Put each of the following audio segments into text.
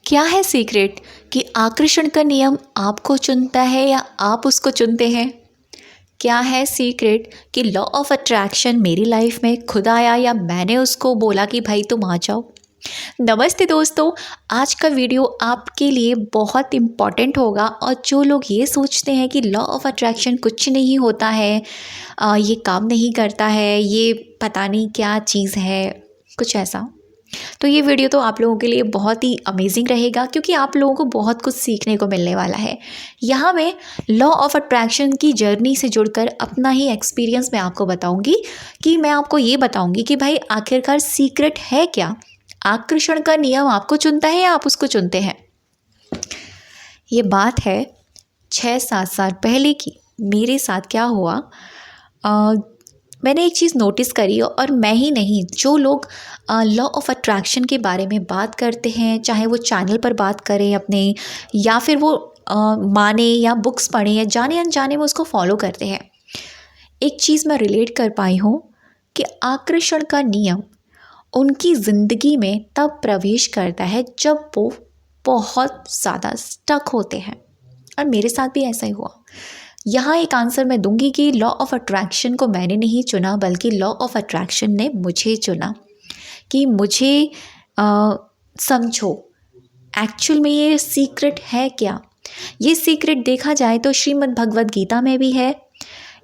क्या है सीक्रेट कि आकर्षण का नियम आपको चुनता है या आप उसको चुनते हैं? क्या है सीक्रेट कि लॉ ऑफ अट्रैक्शन मेरी लाइफ में खुद आया या मैंने उसको बोला कि भाई तुम आ जाओ? नमस्ते दोस्तों, आज का वीडियो आपके लिए बहुत इम्पॉर्टेंट होगा। और जो लोग ये सोचते हैं कि लॉ ऑफ अट्रैक्शन कुछ नहीं होता है, ये काम नहीं करता है, ये पता नहीं क्या चीज़ है, कुछ ऐसा, तो ये वीडियो तो आप लोगों के लिए बहुत ही अमेजिंग रहेगा, क्योंकि आप लोगों को बहुत कुछ सीखने को मिलने वाला है। यहाँ मैं लॉ ऑफ अट्रैक्शन की जर्नी से जुड़कर अपना ही एक्सपीरियंस मैं आपको बताऊंगी कि मैं आपको ये बताऊंगी कि भाई आखिरकार सीक्रेट है क्या, आकर्षण का नियम आपको चुनता है या आप उसको चुनते हैं। ये बात है 6-7 साल पहले की। मेरे साथ क्या हुआ, मैंने एक चीज़ नोटिस करी, और मैं ही नहीं, जो लोग लॉ ऑफ अट्रैक्शन के बारे में बात करते हैं, चाहे वो चैनल पर बात करें अपने, या फिर वो माने या बुक्स पढ़ें या जाने अनजाने में उसको फॉलो करते हैं, एक चीज़ मैं रिलेट कर पाई हूँ कि आकर्षण का नियम उनकी ज़िंदगी में तब प्रवेश करता है जब वो बहुत ज़्यादा स्टक होते हैं। और मेरे साथ भी ऐसा ही हुआ। यहाँ एक आंसर मैं दूंगी कि लॉ ऑफ अट्रैक्शन को मैंने नहीं चुना, बल्कि लॉ ऑफ अट्रैक्शन ने मुझे चुना कि मुझे समझो एक्चुअल में ये सीक्रेट है क्या। ये सीक्रेट देखा जाए तो श्रीमद् भगवद गीता में भी है,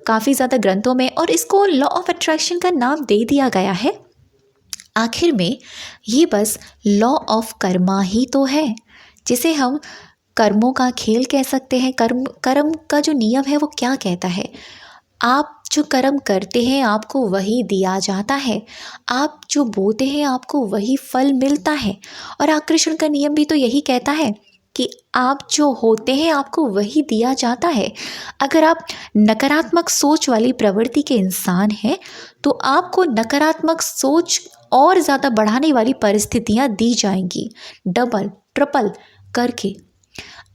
काफ़ी ज़्यादा ग्रंथों में, और इसको लॉ ऑफ अट्रैक्शन का नाम दे दिया गया है। आखिर में ये बस लॉ ऑफ कर्मा ही तो है, जिसे हम कर्मों का खेल कह सकते हैं। कर्म का जो नियम है वो क्या कहता है, आप जो कर्म करते हैं आपको वही दिया जाता है, आप जो बोते हैं आपको वही फल मिलता है। और आकर्षण का नियम भी तो यही कहता है कि आप जो होते हैं आपको वही दिया जाता है। अगर आप नकारात्मक सोच वाली प्रवृत्ति के इंसान हैं तो आपको नकारात्मक सोच और ज़्यादा बढ़ाने वाली परिस्थितियाँ दी जाएंगी, डबल ट्रिपल करके।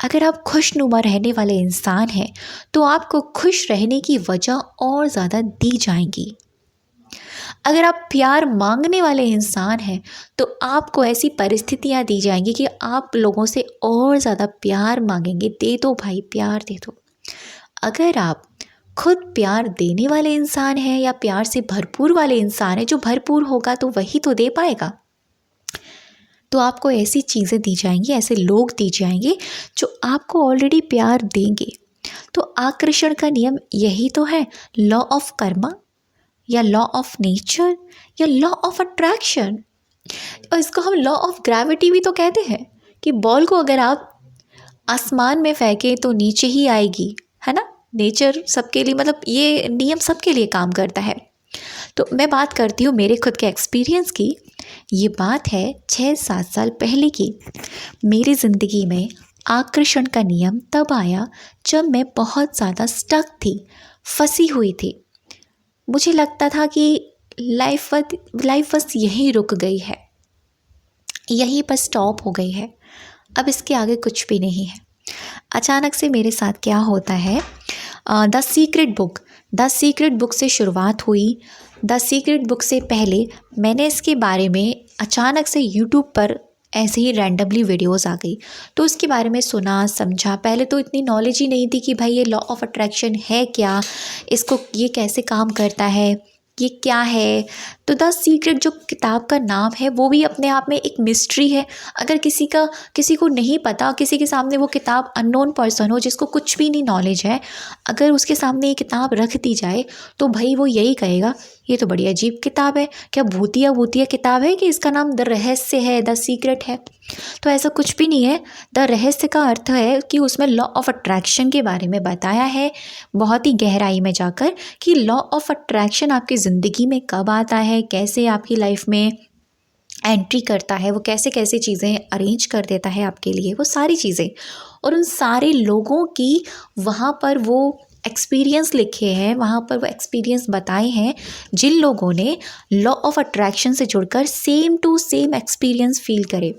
अगर आप खुशनुमा रहने वाले इंसान हैं तो आपको खुश रहने की वजह और ज़्यादा दी जाएंगी। अगर आप प्यार मांगने वाले इंसान हैं तो आपको ऐसी परिस्थितियां दी जाएंगी कि आप लोगों से और ज़्यादा प्यार मांगेंगे, दे दो भाई प्यार दे दो। अगर आप खुद प्यार देने वाले इंसान हैं या प्यार से भरपूर वाले इंसान हैं, जो भरपूर होगा तो वही तो दे पाएगा, तो आपको ऐसी चीज़ें दी जाएंगी, ऐसे लोग दी जाएंगे जो आपको ऑलरेडी प्यार देंगे। तो आकर्षण का नियम यही तो है, लॉ ऑफ कर्मा या लॉ ऑफ नेचर या लॉ ऑफ अट्रैक्शन। और इसको हम लॉ ऑफ ग्रेविटी भी तो कहते हैं कि बॉल को अगर आप आसमान में फेंके तो नीचे ही आएगी, है ना। नेचर सबके लिए, मतलब ये नियम सबके लिए काम करता है। तो मैं बात करती हूँ मेरे खुद के एक्सपीरियंस की। ये बात है 6-7 साल पहले की। मेरी ज़िंदगी में आकर्षण का नियम तब आया जब मैं बहुत ज़्यादा स्टक थी, फंसी हुई थी। मुझे लगता था कि लाइफ बस यहीं रुक गई है, यहीं पर स्टॉप हो गई है, अब इसके आगे कुछ भी नहीं है। अचानक से मेरे साथ क्या होता है, द सीक्रेट बुक से शुरुआत हुई। द सीक्रेट बुक से पहले मैंने इसके बारे में अचानक से यूट्यूब पर ऐसे ही रैंडमली वीडियोस आ गई, तो उसके बारे में सुना समझा। पहले तो इतनी नॉलेज ही नहीं थी कि भाई ये लॉ ऑफ अट्रैक्शन है क्या, इसको ये कैसे काम करता है, ये क्या है। तो द सीक्रेट जो किताब का नाम है वो भी अपने आप में एक मिस्ट्री है। अगर किसी को नहीं पता, किसी के सामने वो किताब अननोन पर्सन हो जिसको कुछ भी नहीं नॉलेज है, अगर उसके सामने ये किताब रख दी जाए तो भाई वो यही कहेगा ये तो बड़ी अजीब किताब है, क्या भूतिया किताब है कि इसका नाम द रहस्य है, द सीक्रेट है। तो ऐसा कुछ भी नहीं है। द रहस्य का अर्थ है कि उसमें लॉ ऑफ अट्रैक्शन के बारे में बताया है, बहुत ही गहराई में जाकर, कि लॉ ऑफ अट्रैक्शन आपकी ज़िंदगी में कब आता है, कैसे आपकी लाइफ में एंट्री करता है, वो कैसे कैसे चीज़ें अरेंज कर देता है आपके लिए, वो सारी चीज़ें। और उन सारे लोगों की वहाँ पर वो एक्सपीरियंस लिखे हैं, वहाँ पर वो एक्सपीरियंस बताए हैं जिन लोगों ने लॉ ऑफ अट्रैक्शन से जुड़कर same to same experience feel करे।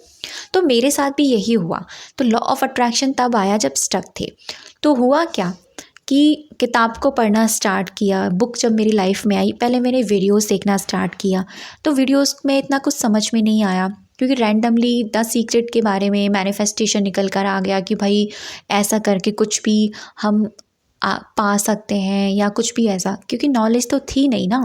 तो मेरे साथ भी यही हुआ। तो लॉ ऑफ अट्रैक्शन तब आया जब स्टक थे। तो हुआ क्या कि किताब को पढ़ना स्टार्ट किया, बुक जब मेरी लाइफ में आई, पहले मैंने वीडियोस देखना स्टार्ट किया। तो वीडियोस में इतना कुछ समझ में नहीं आया, क्योंकि रैंडमली द सीक्रेट के बारे में मैनिफेस्टेशन निकल कर आ गया कि भाई ऐसा करके कुछ भी हम पा सकते हैं या कुछ भी ऐसा, क्योंकि नॉलेज तो थी नहीं ना।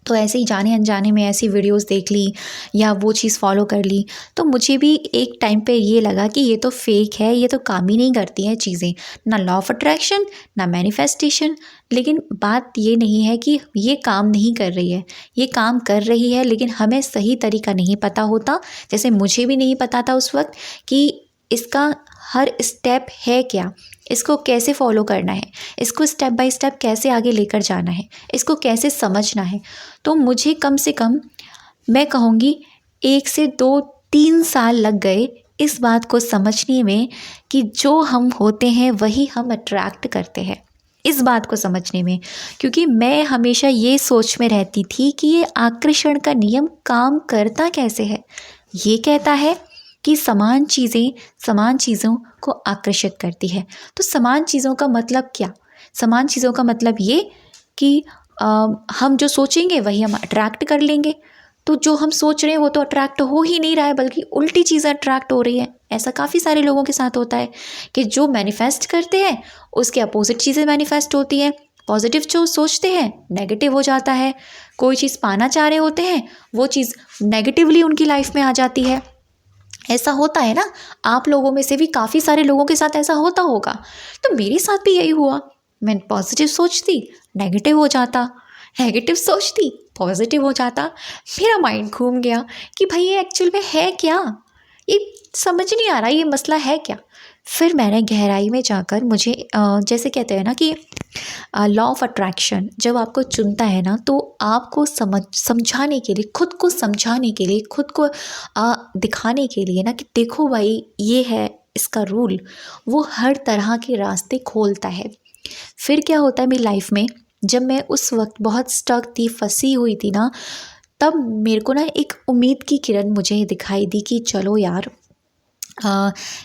तो ऐसे ही जाने अनजाने में ऐसी वीडियोस देख ली या वो चीज़ फॉलो कर ली, तो मुझे भी एक टाइम पे ये लगा कि ये तो फेक है, ये तो काम ही नहीं करती हैं चीज़ें, ना लॉ ऑफ अट्रैक्शन ना मैनिफेस्टेशन। लेकिन बात ये नहीं है कि ये काम नहीं कर रही है, ये काम कर रही है, लेकिन हमें सही तरीका नहीं पता होता। जैसे मुझे भी नहीं पता था उस वक्त कि इसका हर स्टेप है क्या, इसको कैसे फॉलो करना है, इसको स्टेप बाय स्टेप कैसे आगे लेकर जाना है, इसको कैसे समझना है। तो मुझे कम से कम मैं कहूँगी 1 से 2-3 साल लग गए इस बात को समझने में कि जो हम होते हैं वही हम अट्रैक्ट करते हैं, इस बात को समझने में। क्योंकि मैं हमेशा ये सोच में रहती थी कि ये आकर्षण का नियम काम करता कैसे है। ये कहता है कि समान चीज़ों को आकर्षित करती है। तो समान चीज़ों का मतलब क्या? समान चीज़ों का मतलब ये कि हम जो सोचेंगे वही हम अट्रैक्ट कर लेंगे। तो जो हम सोच रहे हैं वो तो अट्रैक्ट हो ही नहीं रहा है, बल्कि उल्टी चीज़ें अट्रैक्ट हो रही है। ऐसा काफ़ी सारे लोगों के साथ होता है कि जो मैनिफेस्ट करते हैं उसके अपोजिट चीज़ें मैनिफेस्ट होती हैं। पॉजिटिव जो सोचते हैं नेगेटिव हो जाता है। कोई चीज़ पाना चाह रहे होते हैं वो चीज़ नेगेटिवली उनकी लाइफ में आ जाती है। ऐसा होता है ना, आप लोगों में से भी काफ़ी सारे लोगों के साथ ऐसा होता होगा। तो मेरे साथ भी यही हुआ। मैं पॉजिटिव सोचती नेगेटिव हो जाता, नेगेटिव सोचती पॉजिटिव हो जाता। मेरा माइंड घूम गया कि भाई ये एक्चुअल में है क्या, ये समझ नहीं आ रहा ये मसला है क्या। फिर मैंने गहराई में जाकर मुझे जैसे कहते हैं ना कि लॉ ऑफ अट्रैक्शन जब आपको चुनता है ना, तो आपको समझाने के लिए, खुद को समझाने के लिए, खुद को दिखाने के लिए ना कि देखो भाई ये है इसका रूल, वो हर तरह के रास्ते खोलता है। फिर क्या होता है मेरी लाइफ में, जब मैं उस वक्त बहुत स्टक थी, फंसी हुई थी ना, तब मेरे को ना एक उम्मीद की किरण मुझे दिखाई दी कि चलो यार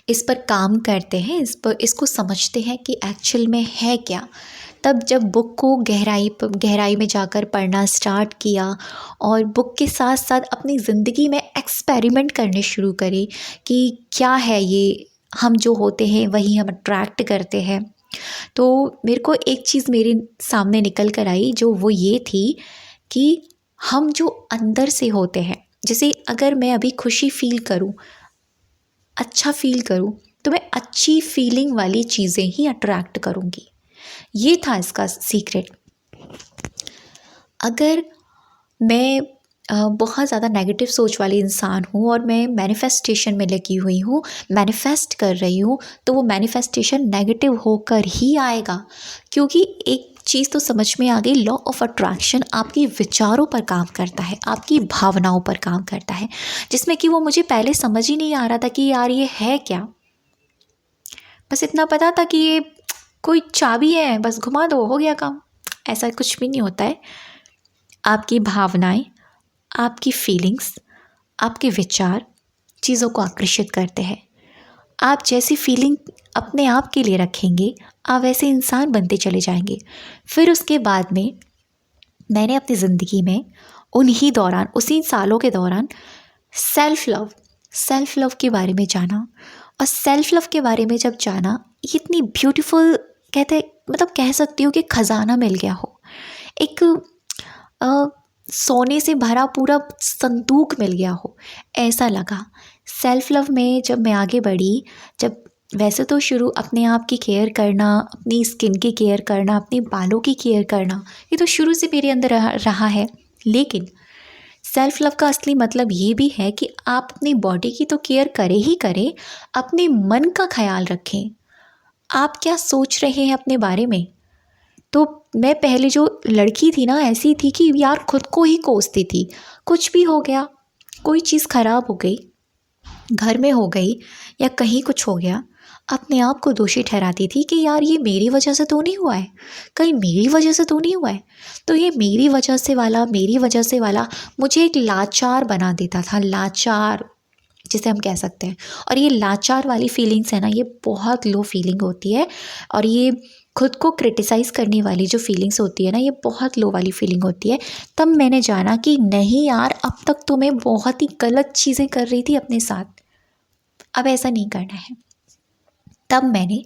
इस पर काम करते हैं, इसको समझते हैं कि एक्चुअल में है क्या। तब जब बुक को गहराई में जाकर पढ़ना स्टार्ट किया और बुक के साथ साथ अपनी ज़िंदगी में एक्सपेरिमेंट करने शुरू करे कि क्या है ये, हम जो होते हैं वही हम अट्रैक्ट करते हैं। तो मेरे को एक चीज़ मेरे सामने निकल कर आई, जो वो ये थी कि हम जो अंदर से होते हैं, जैसे अगर मैं अभी खुशी फील करूं, अच्छा फील करूं, तो मैं अच्छी फीलिंग वाली चीज़ें ही अट्रैक्ट करूंगी। ये था इसका सीक्रेट। अगर मैं बहुत ज़्यादा नेगेटिव सोच वाली इंसान हूँ और मैं मैनिफेस्टेशन में लगी हुई हूँ, मैनिफेस्ट कर रही हूँ, तो वो मैनिफेस्टेशन नेगेटिव होकर ही आएगा। क्योंकि एक चीज़ तो समझ में आ गई, लॉ ऑफ अट्रैक्शन आपकी विचारों पर काम करता है, आपकी भावनाओं पर काम करता है, जिसमें कि वो मुझे पहले समझ ही नहीं आ रहा था कि यार ये है क्या। बस इतना पता था कि ये कोई चाबी है, बस घुमा दो हो गया काम। ऐसा कुछ भी नहीं होता है। आपकी भावनाएं, आपकी फीलिंग्स, आपके विचार चीज़ों को आकर्षित करते हैं। आप जैसी फीलिंग अपने आप के लिए रखेंगे, आप वैसे इंसान बनते चले जाएंगे। फिर उसके बाद में मैंने अपनी ज़िंदगी में उसी सालों के दौरान सेल्फ़ लव के बारे में जाना। और सेल्फ़ लव के बारे में जब जाना, ये इतनी ब्यूटीफुल कह सकती हूँ कि ख़जाना मिल गया हो, एक सोने से भरा पूरा संदूक मिल गया हो, ऐसा लगा। सेल्फ़ लव में जब मैं आगे बढ़ी, जब वैसे तो शुरू अपने आप की केयर करना, अपनी स्किन की केयर करना, अपने बालों की केयर करना, ये तो शुरू से मेरे अंदर रहा है। लेकिन सेल्फ़ लव का असली मतलब ये भी है कि आप अपनी बॉडी की तो केयर करें ही करें, अपने मन का ख्याल रखें। आप क्या सोच रहे हैं अपने बारे में। तो मैं पहले जो लड़की थी ना, ऐसी थी कि यार खुद को ही कोसती थी। कुछ भी हो गया, कोई चीज़ ख़राब हो गई, घर में हो गई या कहीं कुछ हो गया, अपने आप को दोषी ठहराती थी कि यार ये मेरी वजह से तो नहीं हुआ है, कहीं मेरी वजह से तो नहीं हुआ है। तो ये मेरी वजह से वाला मुझे एक लाचार बना देता था, लाचार जिसे हम कह सकते हैं। और ये लाचार वाली फीलिंग्स है ना, ये बहुत लो फीलिंग होती है और ये खुद को क्रिटिसाइज़ करने वाली जो फीलिंग्स होती है ना, ये बहुत लो वाली फीलिंग होती है। तब मैंने जाना कि नहीं यार, अब तक तो मैं बहुत ही गलत चीज़ें कर रही थी अपने साथ, अब ऐसा नहीं करना है। तब मैंने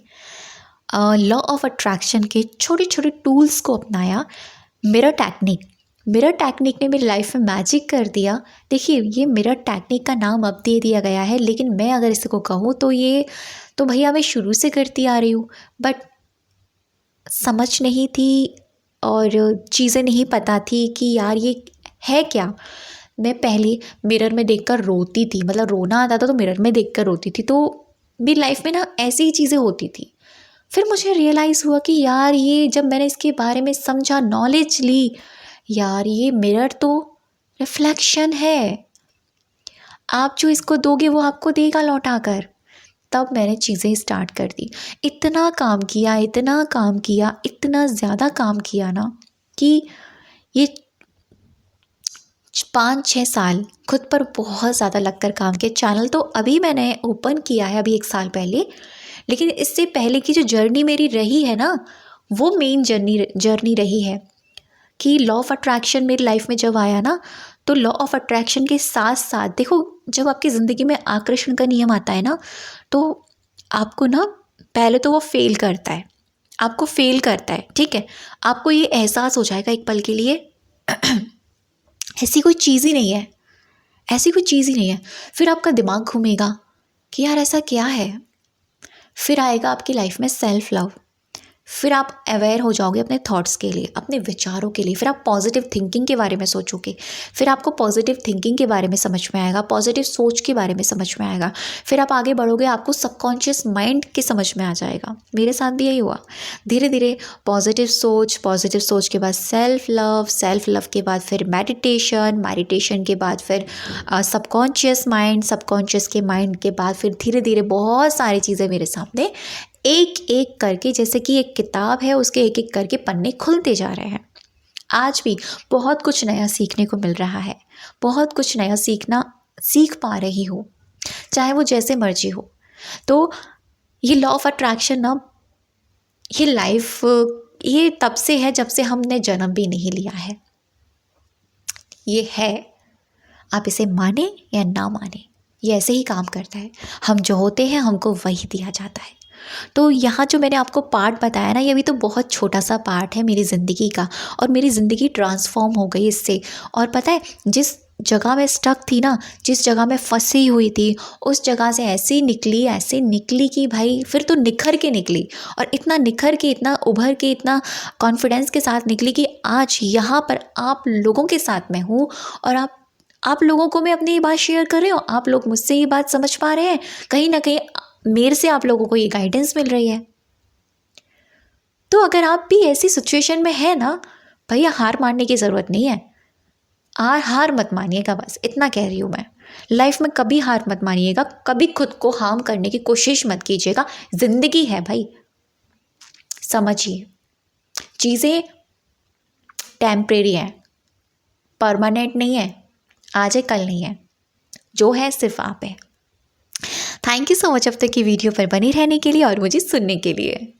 लॉ ऑफ अट्रैक्शन के छोटे छोटे टूल्स को अपनाया। मिरर टेक्निक ने मेरी लाइफ में मैजिक कर दिया। देखिए, ये मिरर टेक्निक का नाम अब दे दिया गया है, लेकिन मैं अगर इसको कहूँ तो ये तो भैया मैं शुरू से करती आ रही हूँ, बट समझ नहीं थी और चीज़ें नहीं पता थी कि यार ये है क्या। मैं पहले मिरर में देखकर रोती थी, मतलब रोना आता था तो मिरर में देखकर रोती थी। तो मेरी लाइफ में ना ऐसी ही चीज़ें होती थी। फिर मुझे रियलाइज़ हुआ कि यार, ये जब मैंने इसके बारे में समझा, नॉलेज ली, यार ये मिरर तो रिफ्लेक्शन है, आप जो इसको दोगे वो आपको देगा लौटा कर। तब मैंने चीज़ें स्टार्ट कर दी। इतना काम किया, इतना काम किया, इतना ज़्यादा काम किया ना कि ये 5-6 साल खुद पर बहुत ज़्यादा लगकर काम किया। चैनल तो अभी मैंने ओपन किया है, अभी 1 साल पहले, लेकिन इससे पहले की जो जर्नी मेरी रही है ना, वो मेन जर्नी रही है कि लॉ ऑफ अट्रैक्शन मेरी लाइफ में जब आया ना, तो लॉ ऑफ अट्रैक्शन के साथ साथ देखो, जब आपकी ज़िंदगी में आकर्षण का नियम आता है ना, तो आपको ना पहले तो वो फेल करता है, आपको फेल करता है, ठीक है। आपको ये एहसास हो जाएगा एक पल के लिए ऐसी कोई चीज़ ही नहीं है, ऐसी कोई चीज़ ही नहीं है। फिर आपका दिमाग घूमेगा कि यार ऐसा क्या है। फिर आएगा आपकी लाइफ में सेल्फ लव। फिर आप अवेयर हो जाओगे अपने थॉट्स के लिए, अपने विचारों के लिए। फिर आप पॉजिटिव थिंकिंग के बारे में सोचोगे। फिर आपको पॉजिटिव थिंकिंग के बारे में समझ में आएगा, पॉजिटिव सोच के बारे में समझ में आएगा। फिर आप आगे बढ़ोगे, आपको सबकॉन्शियस माइंड के समझ में आ जाएगा। मेरे साथ भी यही हुआ। धीरे धीरे पॉजिटिव सोच के बाद सेल्फ लव के बाद फिर मेडिटेशन के बाद फिर सबकॉन्शियस के माइंड के बाद फिर धीरे धीरे बहुत सारी चीज़ें मेरे सामने एक एक करके, जैसे कि एक किताब है, उसके एक एक करके पन्ने खुलते जा रहे हैं। आज भी बहुत कुछ नया सीखने को मिल रहा है, बहुत कुछ नया सीख पा रही हूँ, चाहे वो जैसे मर्जी हो। तो ये लॉ ऑफ अट्रैक्शन ना, ये लाइफ, ये तब से है जब से हमने जन्म भी नहीं लिया है। ये है, आप इसे माने या ना माने, ये ऐसे ही काम करता है। हम जो होते हैं हमको वही दिया जाता है। तो यहाँ जो मैंने आपको पार्ट बताया ना, ये भी तो बहुत छोटा सा पार्ट है मेरी ज़िंदगी का, और मेरी ज़िंदगी ट्रांसफॉर्म हो गई इससे। और पता है, जिस जगह में स्टक थी ना, जिस जगह में फंसी हुई थी, उस जगह से ऐसे निकली कि भाई फिर तो निखर के निकली। और इतना निखर के, इतना उभर के, इतना कॉन्फिडेंस के साथ निकली कि आज यहाँ पर आप लोगों के साथ मैं हूँ, और आप लोगों को मैं अपनी ये बात शेयर कर रही हूँ। आप लोग मुझसे ये बात समझ पा रहे हैं, कहीं ना कहीं मेरे से आप लोगों को ये गाइडेंस मिल रही है। तो अगर आप भी ऐसी सिचुएशन में है ना, भैया हार मानने की ज़रूरत नहीं है। हार मत मानिएगा, बस इतना कह रही हूँ मैं। लाइफ में कभी हार मत मानिएगा, कभी खुद को हार्म करने की कोशिश मत कीजिएगा। ज़िंदगी है भाई, समझिए, चीज़ें टेम्परेरी हैं, परमानेंट नहीं है, आज है कल नहीं है, जो है सिर्फ आप है। थैंक यू सो मच अब तक की वीडियो पर बनी रहने के लिए और मुझे सुनने के लिए।